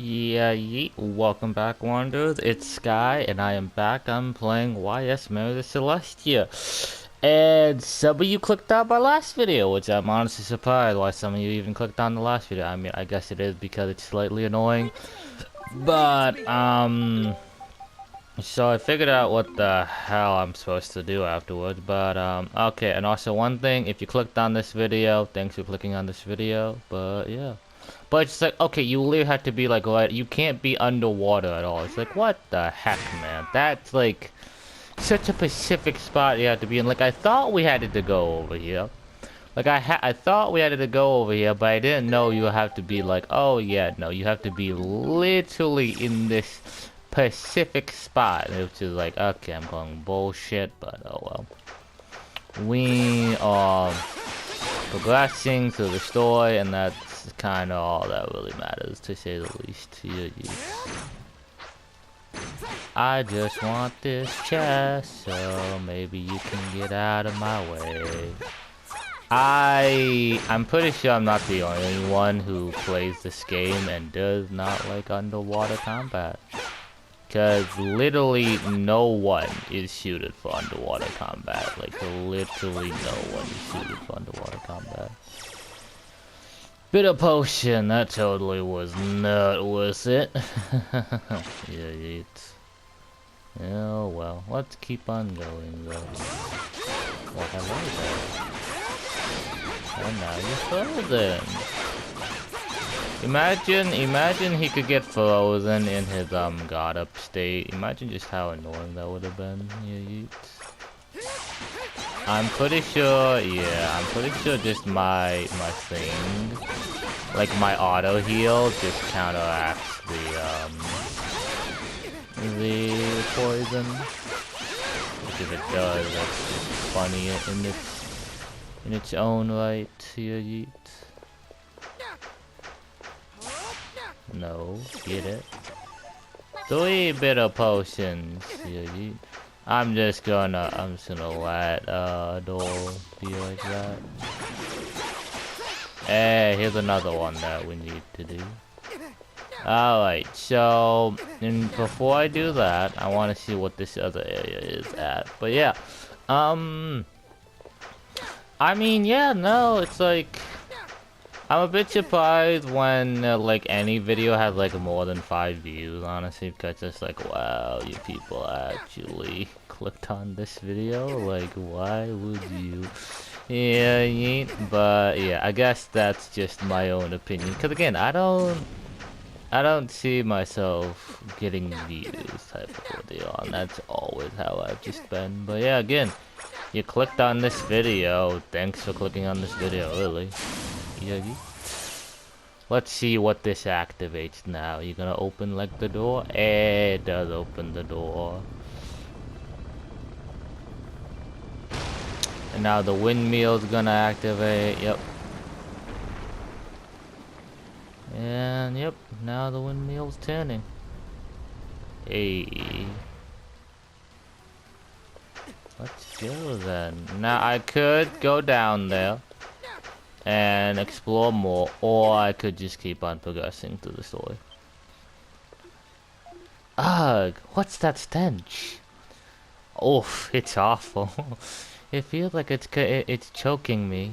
Yeah, yeet. Welcome back, Wanderers. It's Sky, and I am back. I'm playing YS Mary the Celestia. And some of you clicked on my last video, which I'm honestly surprised why some of you even clicked on the last video. I mean, I guess it is because it's slightly annoying. But, so I figured out what the hell I'm supposed to do afterwards. But, okay. And also one thing, if you clicked on this video, thanks for clicking on this video. But, yeah. But it's like, okay, you literally have to be like, right, you can't be underwater at all. It's like, what the heck, man? That's like such a specific spot you have to be in. Like, I thought we had to go over here. Like, I thought we had to go over here, but I didn't know you have to be like, oh yeah, no, you have to be literally in this specific spot, which is like, okay, I'm calling bullshit, but oh well. We are progressing through the story, and that's kind of all that really matters, to say the least. I just want this chest, so maybe you can get out of my way. I'm pretty sure I'm not the only one who plays this game and does not like underwater combat. Because literally no one is suited for underwater combat. Like, literally no one is suited for underwater combat. Bitter potion, that totally was not worth it. Yeah, oh well, let's keep on going though. Well, hello there. And now you're frozen. Imagine he could get frozen in his god up state. Imagine just how annoying that would have been. Yeah, I'm pretty sure, yeah, I'm pretty sure just my thing, like my auto heal, just counteracts the poison. Which if it does, that's just funny in its own right. Yeah. No, get it. 3 bitter potions. Yeah. I'm just gonna let door be like that. Hey, here's another one that we need to do. Alright, so before I do that, I want to see what this other area is at. But yeah, I mean, yeah, no, it's like, I'm a bit surprised when like any video has like more than 5 views, honestly, because it's like, wow, you people actually clicked on this video. Like, why would you? Yeah, but yeah, I guess that's just my own opinion. Because again, I don't see myself getting views type of video, and that's always how I've just been. But yeah, again, you clicked on this video. Thanks for clicking on this video, really. Yeah. Let's see what this activates now. You're gonna open like the door? It does open the door. And now the windmill's gonna activate. Yep. And yep, now the windmill's turning. Hey. Let's go then. Now I could go down there and explore more, or I could just keep on progressing through the story. Ugh, what's that stench? Oof, it's awful. It feels like it's choking me.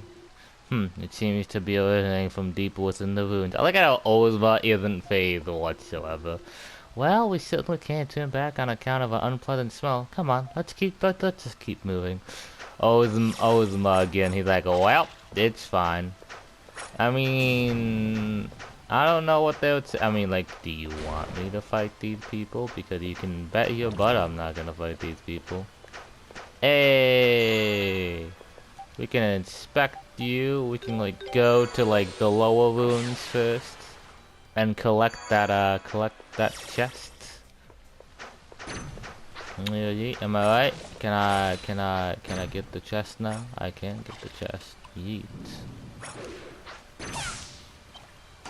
It seems to be originating from deep within the ruins. I like how Ozma isn't phased whatsoever. Well, we certainly can't turn back on account of an unpleasant smell. Come on, let's just keep moving. Ozma again, he's like, well, it's fine. I mean, I don't know what they would say. I mean, like, do you want me to fight these people? Because you can bet your butt I'm not gonna fight these people. Hey, we can inspect you. We can like go to like the lower rooms first and collect that chest. Am I right? Can I get the chest now? I can get the chest. Yeet.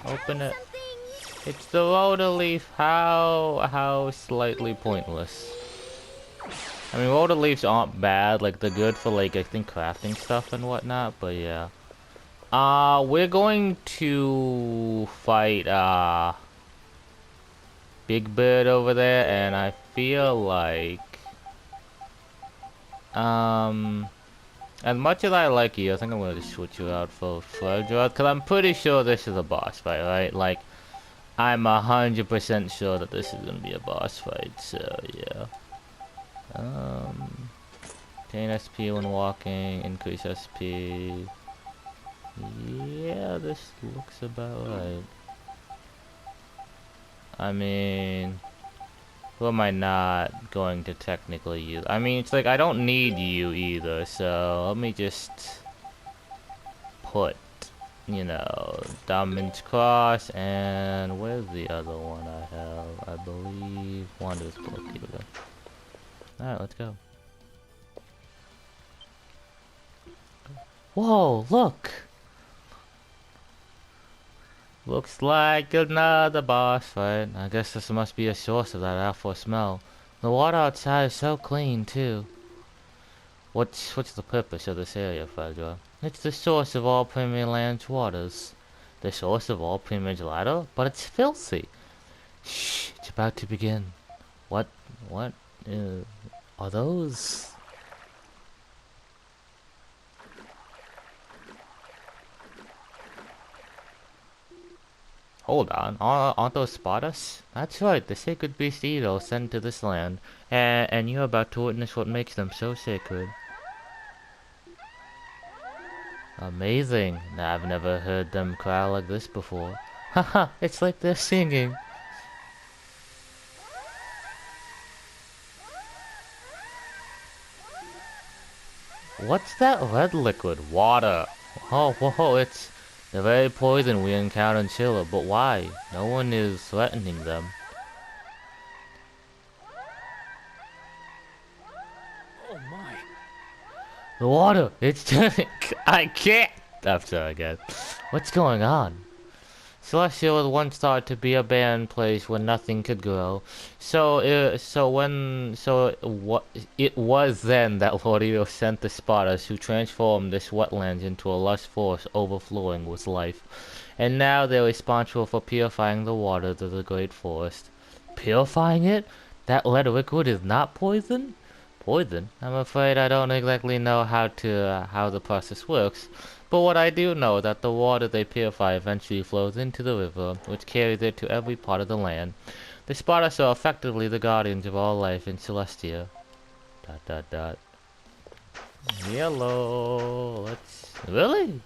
Open it. It's the rotor leaf. How slightly pointless. I mean, rotor leaves aren't bad. Like, they're good for like, I think, crafting stuff and whatnot. But yeah. We're going to fight big bird over there, and I feel like, as much as I like you, I think I'm gonna just switch you out for Fledra, because I'm pretty sure this is a boss fight, right? Like, I'm 100% sure that this is gonna be a boss fight, so yeah. Gain SP when walking, increase SP. Yeah, this looks about right. I mean, who am I not going to technically use? I mean, it's like I don't need you either, so let me just put, you know, Diamond's Cross, and where's the other one I have? I believe Wander's Book. Here we go. Alright, let's go. Whoa, look! Looks like another boss fight. I guess this must be a source of that awful smell. The water outside is so clean, too. What's the purpose of this area, Fedra? It's the source of all Premier Land's waters. The source of all Premier Gelato? But it's filthy. Shh, it's about to begin. What are those? Hold on, aren't those Spardas? That's right, the sacred beast Edo sent to this land, and you're about to witness what makes them so sacred. Amazing. I've never heard them cry like this before. Haha, it's like they're singing. What's that red liquid? Water. Oh, whoa, it's the very poison we encountered in Chile, but why? No one is threatening them. Oh my. The water, it's turning. I can't. I'm sorry, guys. What's going on? Celestia was once thought to be a barren place where nothing could grow. It was then that Lord Eo sent the Spardas, who transformed this wetlands into a lush forest overflowing with life. And now they're responsible for purifying the waters of the great forest. Purifying it? That lead liquid is not poison? Poison? I'm afraid I don't exactly know how the process works. But what I do know is that the water they purify eventually flows into the river, which carries it to every part of the land. The Spardas are effectively the guardians of all life in Celestia. Dot dot dot. Yellow. Let's. Really?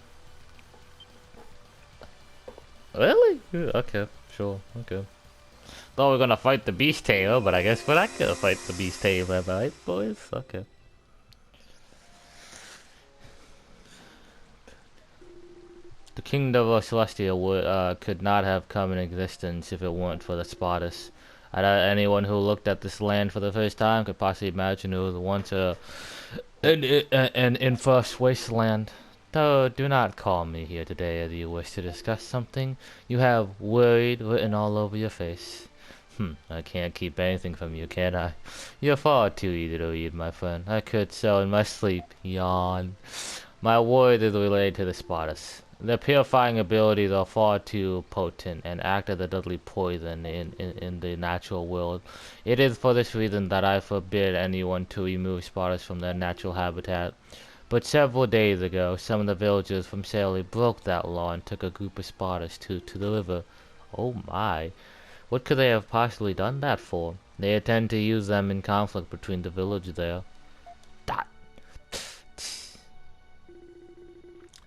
Really? Okay, sure. Okay. Thought we were gonna fight the beast tamer, but I guess we're not gonna fight the beast tamer, right, boys? Okay. The kingdom of Celestia could not have come in existence if it weren't for the Spardas. Anyone who looked at this land for the first time could possibly imagine it was once an infamous wasteland. Though, do not call me here today as you wish to discuss something. You have worried written all over your face. I can't keep anything from you, can I? You're far too easy to read, my friend. I could so in my sleep. Yawn. My word is related to the Spardas. Their purifying abilities are far too potent and act as a deadly poison in the natural world. It is for this reason that I forbid anyone to remove Spardas from their natural habitat. But several days ago, some of the villagers from Saley broke that law and took a group of Spardas to the river. Oh my. What could they have possibly done that for? They intend to use them in conflict between the village there. Dot.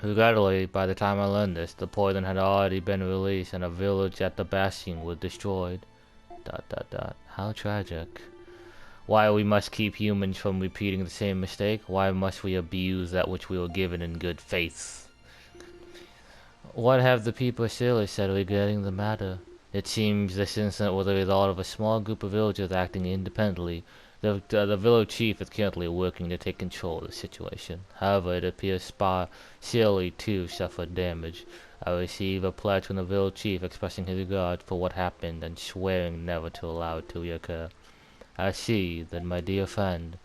Regrettably, by the time I learned this, the poison had already been released and a village at the bastion was destroyed. Dot dot dot. How tragic. Why we must keep humans from repeating the same mistake? Why must we abuse that which we were given in good faith? What have the people of Silla said regarding the matter? It seems this incident was the result of a small group of villagers acting independently. The village chief is currently working to take control of the situation. However, it appears Silly too suffered damage. I received a pledge from the village chief expressing his regard for what happened and swearing never to allow it to reoccur. I see, then, my dear friend.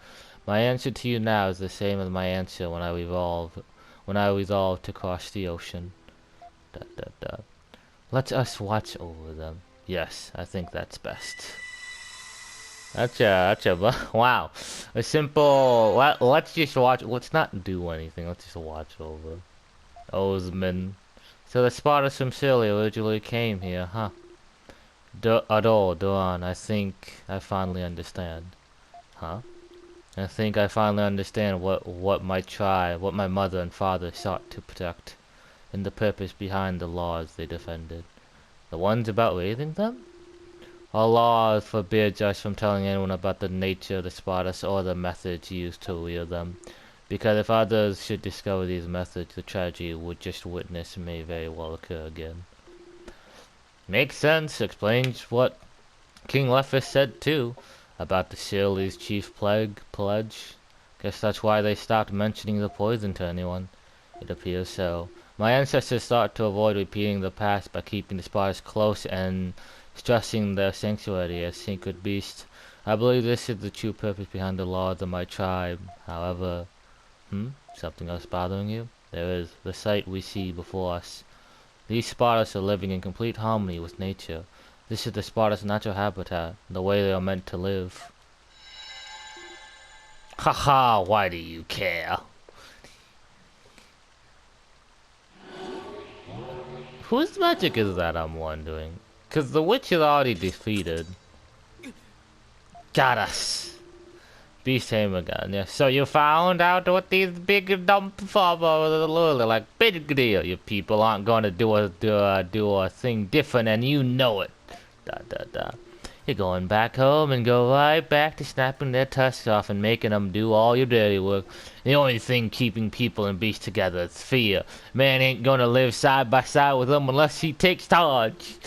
My answer to you now is the same as my answer when I resolved to cross the ocean. Let us watch over them. Yes, I think that's best. Wow. A simple, let's just watch, let's not do anything, let's just watch over. Osman. So the Spardas from Syria originally came here, huh? Dawn, I think I finally understand. Huh? I think I finally understand what my tribe, what my mother and father sought to protect, and the purpose behind the laws they defended. The ones about raising them? Our laws forbids us from telling anyone about the nature of the Spardas or the methods used to rear them, because if others should discover these methods, the tragedy we just witnessed may very well occur again. Makes sense, explains what King Lephus said too, about the Shirley's chief pledge. Guess that's why they stopped mentioning the poison to anyone. It appears so. My ancestors sought to avoid repeating the past by keeping the Spardas close and stressing their sanctuary as sacred beasts. I believe this is the true purpose behind the laws of my tribe. However, something else bothering you? There is the sight we see before us. These Spardas are living in complete harmony with nature. This is the Spardas' natural habitat, the way they are meant to live. Haha, why do you care? Whose magic is that, I'm wondering? Cause the witch is already defeated. Got us. Beast Tamer gun, yeah. So you found out what these big dumb farmers like, big deal. You people aren't gonna do a thing different, and you know it. You're going back home and go right back to snapping their tusks off and making them do all your dirty work. The only thing keeping people and beasts together is fear. Man ain't gonna live side by side with them unless he takes charge.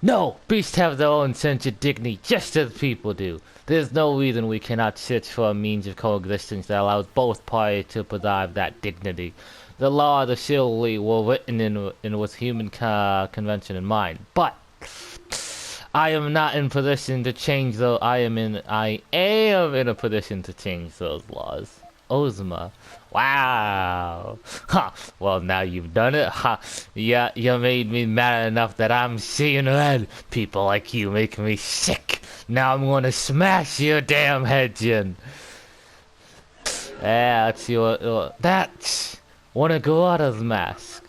No, beasts have their own sense of dignity, just as people do. There's no reason we cannot search for a means of coexistence that allows both parties to preserve that dignity. The laws of chivalry were written in with human convention in mind, but I am not in position to change those. I am in a position to change those laws. Ozma. Wow. Ha. Well, now you've done it. Ha. Yeah, you made me mad enough that I'm seeing red. People like you make me sick. Now I'm gonna smash your damn heads in. Yeah, let's see what that's. Wanna go out of the mask?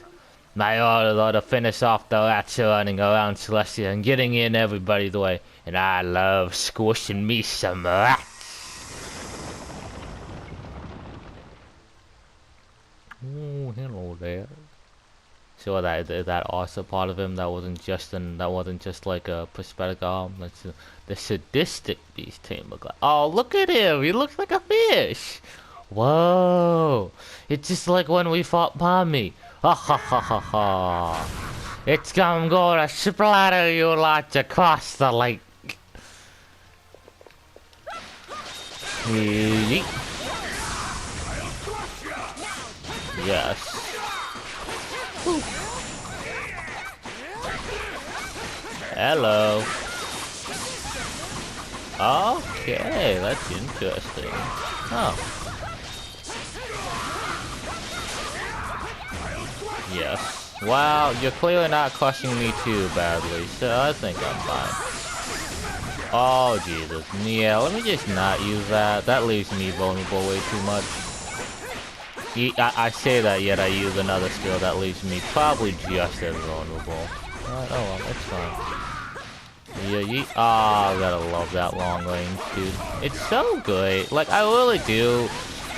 My orders are to finish off the rats running around Celestia and getting in everybody's way. And I love squishing me some rats. Oh, hello there. So that also part of him that wasn't just like a prosthetic arm. That's the sadistic beast tamer guy. Oh, look at him! He looks like a fish. Whoa! It's just like when we fought Pommy. Ha ha ha ha ha! It's gonna splatter you lots across the lake. Yeet. Yes. Ooh. Hello. Okay, that's interesting. Oh. Yes. Wow, you're clearly not crushing me too badly, so I think I'm fine. Oh, Jesus. Yeah, let me just not use that. That leaves me vulnerable way too much. I say that, yet I use another skill that leaves me probably just as vulnerable. Oh well, it's fine. Yeah, I gotta love that long range, dude. It's so good. Like, I really do.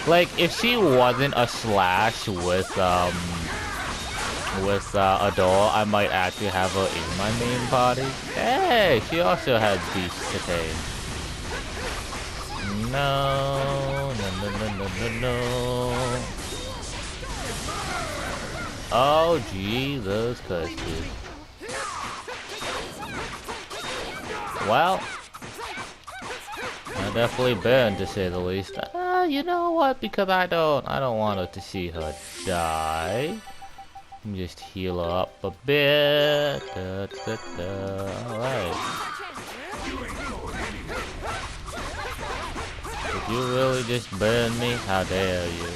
Like, if she wasn't a slash with Adore, I might actually have her in my main party. Hey, she also has beasts to tame. No. Oh, Jesus Christ, dude. Well, I definitely burned, to say the least. You know what? Because I don't want her to see her die. Let me just heal her up a bit. Alright. Did you really just burn me? How dare you?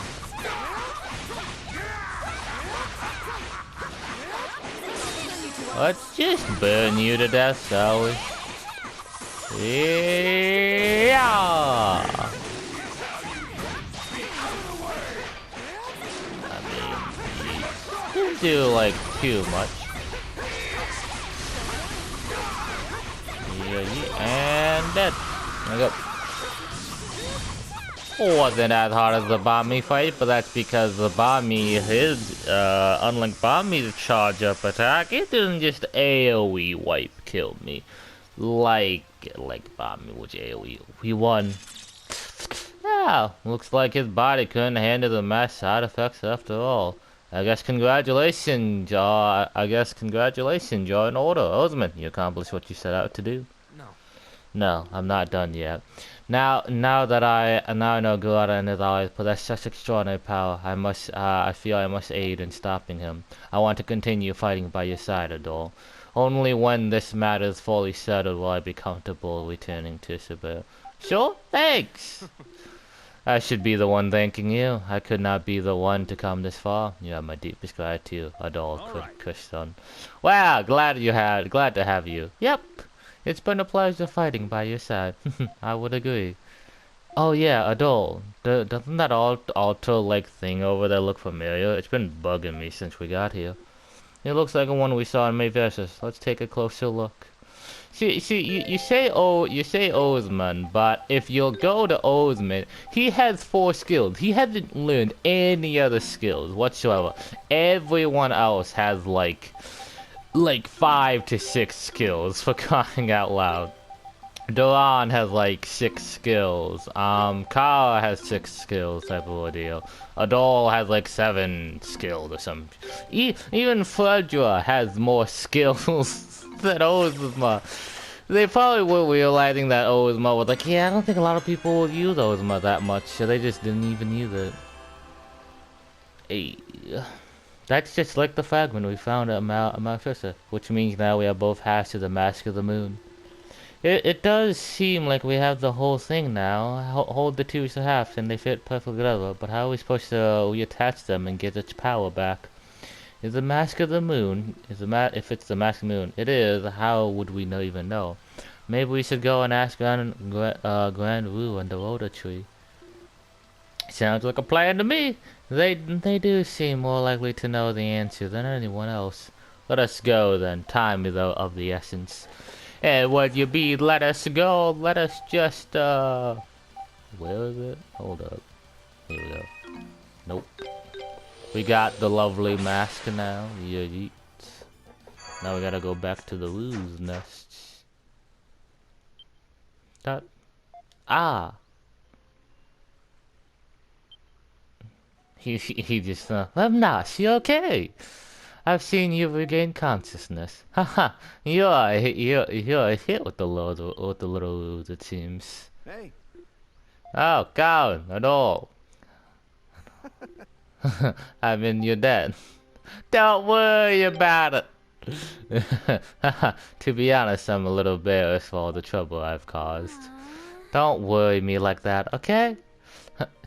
Let's just burn you to death, shall we? Yeah! I mean, you didn't do like too much. And dead. There we go. Wasn't as hard as the Bomby fight, but that's because the Bomby, unlike Bomby's charge up attack, it didn't just AoE wipe kill me. Like Bomby, which AoE. We won. Yeah, looks like his body couldn't handle the mass side effects after all. I guess congratulations, Jaw in order. Osman, you accomplished what you set out to do. No. No, I'm not done yet. Now I know Gulata and his allies possess such extraordinary power, I feel I must aid in stopping him. I want to continue fighting by your side, Adol. Only when this matter is fully settled will I be comfortable returning to Sibyl. Sure? Thanks! I should be the one thanking you. I could not be the one to come this far. You have my deepest gratitude, Adol Kushson. Wow, glad to have you. Yep. It's been a pleasure fighting by your side. I would agree. Oh yeah, Adol. Doesn't that altar-like thing over there look familiar? It's been bugging me since we got here. It looks like the one we saw in May Versus. Let's take a closer look. See, you say Osman, but if you'll go to Osman, he has 4 skills. He hasn't learned any other skills whatsoever. Everyone else has like 5 to 6 skills, for crying out loud. Duran has like 6 skills. Kara has 6 skills type of ordeal. Adol has like 7 skills or something. Even Fredra has more skills than Ozma. They probably were realizing that Ozma was like, yeah, I don't think a lot of people will use Ozma that much, so they just didn't even use it. Hey. That's just like the fragment we found at Mount Fissa, which means now we have both halves of the Mask of the Moon. It does seem like we have the whole thing now. Hold the 2 halves and they fit perfectly together, but how are we supposed to reattach them and get its power back? Is the Mask of the Moon, if it's the Mask of the Moon, it is, how would we even know? Maybe we should go and ask Grand Wu and the Rhoda Tree. Sounds like a plan to me. They do seem more likely to know the answer than anyone else. Let us go then. Time is of the essence. And would you be let us go? Let us just where is it? Hold up. Here we go. Nope. We got the lovely mask now. Yeet. Now we gotta go back to the Wu's nests. That He just Lemnos, you okay? I've seen you regain consciousness. Haha, you're a hit with the little Wu's, it seems. Hey. Oh, Colin, at all. I mean, you're dead. Don't worry about it. To be honest, I'm a little embarrassed for all the trouble I've caused. Don't worry me like that, okay?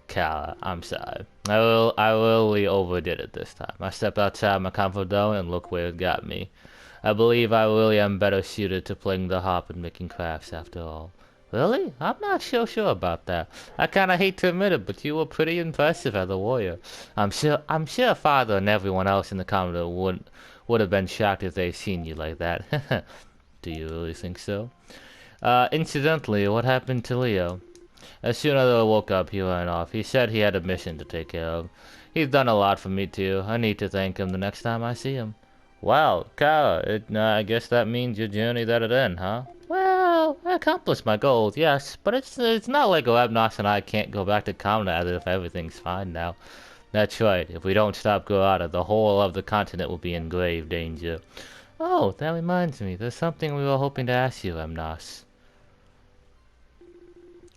Kara, I'm sorry. I really overdid it this time. I stepped outside my comfort zone and look where it got me. I believe I really am better suited to playing the harp and making crafts after all. Really? I'm not so sure about that. I kinda hate to admit it, but you were pretty impressive as a warrior. I'm sure Father and everyone else in the Commodore would have been shocked if they'd seen you like that. Do you really think so? Incidentally, what happened to Leo? As soon as I woke up, he ran off. He said he had a mission to take care of. He's done a lot for me too. I need to thank him the next time I see him. Wow, Kara, I guess that means your journey's at an end, huh? Well, I accomplished my goals, yes, but it's not like Lemnos and I can't go back to Kamna as if everything's fine now. That's right, if we don't stop Gorada, the whole of the continent will be in grave danger. Oh, that reminds me, there's something we were hoping to ask you, Lemnos.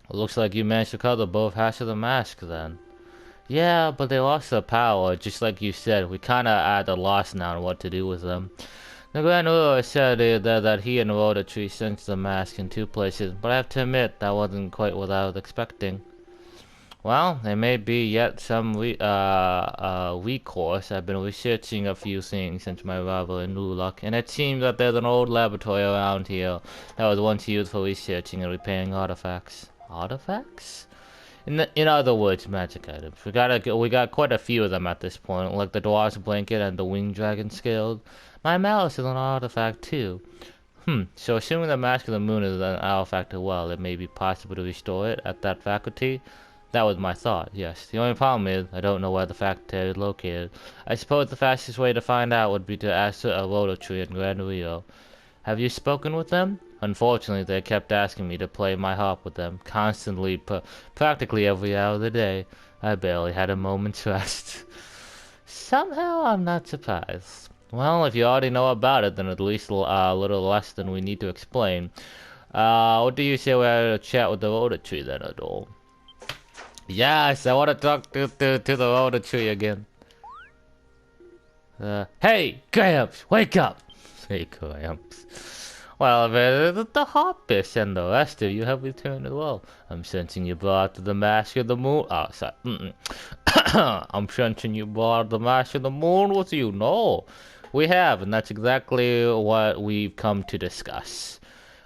It looks like you managed to cover both halves of the mask then. Yeah, but they lost their power, just like you said. We kinda at a loss now on what to do with them. The Grand Ruler said that he and Rhoda Tree sent the mask in 2 places, but I have to admit that wasn't quite what I was expecting. Well, there may be yet some recourse. I've been researching a few things since my arrival in Lulak, and it seems that there's an old laboratory around here that was once used for researching and repairing artifacts. Artifacts? In other words, magic items. We got quite a few of them at this point, like the dwarf's blanket and the winged dragon scale. My mouse is an artifact too. So assuming the Mask of the Moon is an artifact as well, it may be possible to restore it at that faculty. That was my thought, yes. The only problem is, I don't know where the faculty is located. I suppose the fastest way to find out would be to ask a rotor tree in Gran Rio. Have you spoken with them? Unfortunately, they kept asking me to play my harp with them, constantly, practically every hour of the day. I barely had a moment's rest. Somehow, I'm not surprised. Well, if you already know about it, then at least a little less than we need to explain. What do you say we have a chat with the rotor tree then, Adol? Yes, I want to talk to the rotor tree again. Hey, Gramps, wake up! Hey, Gramps. Well, the harpist and the rest of you have returned as well. I'm sensing you brought the Mask of the Moon. Oh, sorry. I'm sensing you brought the Mask of the Moon with you. No, we have, and that's exactly what we've come to discuss.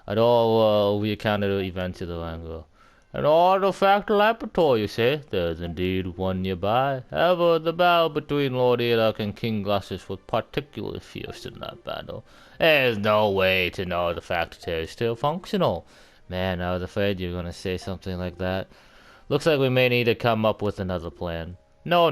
At all, we encountered events of the Wrangler. An artifact laboratory, you say? There's indeed one nearby. However, the battle between Lord Irok and King Glasses was particularly fierce in that battle. There's no way to know the fact that it's still functional. Man, I was afraid you were gonna say something like that. Looks like we may need to come up with another plan. No.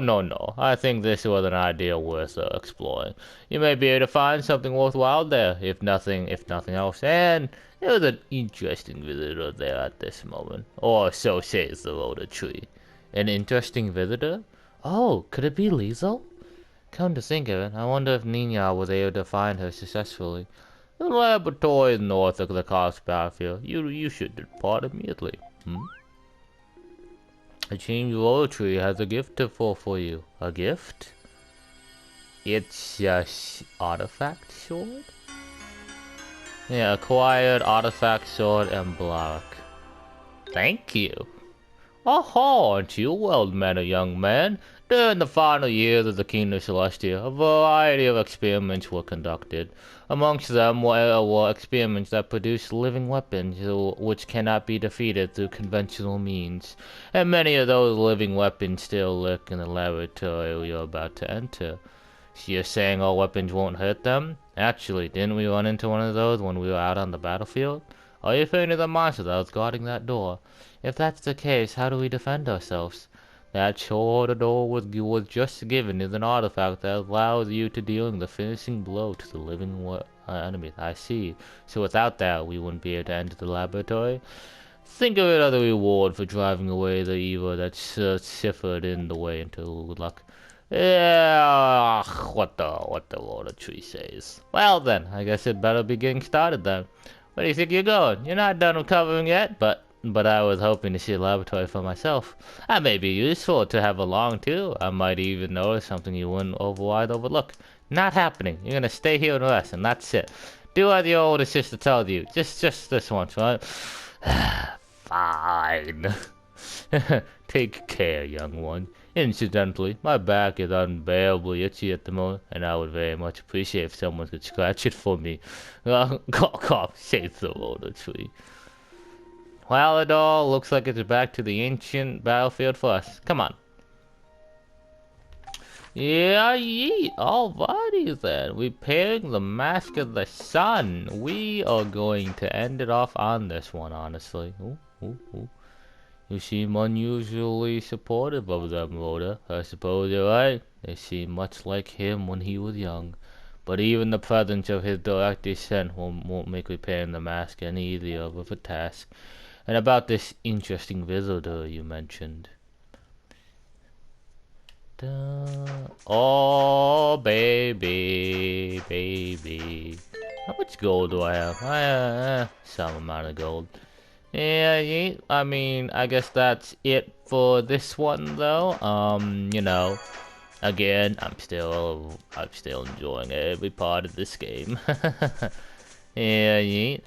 I think this was an idea worth exploring. You may be able to find something worthwhile there, if nothing else. And there was an interesting visitor there at this moment. Or so says the rotor tree. An interesting visitor? Oh, could it be Liesel? Come to think of it, I wonder if Nina was able to find her successfully. The laboratory is north of the Coast battlefield. You should depart immediately. A change rotor tree has a gift for you. A gift? It's a artifact sword? Yeah, acquired artifact sword and block. Thank you. Oh, aren't you well-mannered young man? During the final years of the Kingdom Celestia, a variety of experiments were conducted. Amongst them were experiments that produced living weapons, which cannot be defeated through conventional means. And many of those living weapons still lurk in the laboratory you're about to enter. So you're saying all weapons won't hurt them? Actually, didn't we run into one of those when we were out on the battlefield? Are you afraid of the monster that was guarding that door? If that's the case, how do we defend ourselves? That sword door was just given as an artifact that allows you to deal the finishing blow to the living enemy. I see. So without that, we wouldn't be able to enter the laboratory? Think of it as a reward for driving away the evil that ciphered in the way into luck. Yeah, what the rotor tree says. Well then, I guess it better be getting started then. Where do you think you're going? You're not done recovering yet, but I was hoping to see a laboratory for myself. That may be useful to have along too. I might even notice something you wouldn't overlook. Not happening. You're gonna stay here and rest, and that's it. Do as your older sister tells you. Just this once, right? Fine. Take care, young one. Incidentally, my back is unbearably itchy at the moment, and I would very much appreciate if someone could scratch it for me. Cough, says the rotor tree. Well, it all looks like it's back to the ancient battlefield for us. Come on. Yeah, yeet. Alrighty then. Repairing the Mask of the Sun. We are going to end it off on this one, honestly. Ooh. You seem unusually supportive of them, Rhoda. I suppose you're right. They seem much like him when he was young. But even the presence of his direct descent won't make repairing the mask any easier of a task. And about this interesting visitor you mentioned. Oh, baby. How much gold do I have? Some amount of gold. Yeah, I mean, I guess that's it for this one, though. You know, again, I'm still enjoying every part of this game. Yeah.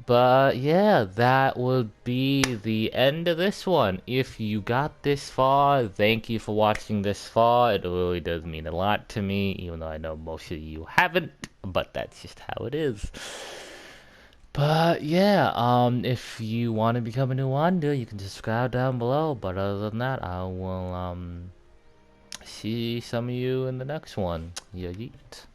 But yeah, that would be the end of this one. If you got this far, thank you for watching this far. It really does mean a lot to me, even though I know most of you haven't, but that's just how it is. But yeah, if you want to become a new wonder, you can subscribe down below. But other than that, I will see some of you in the next one. Yeah, yeet.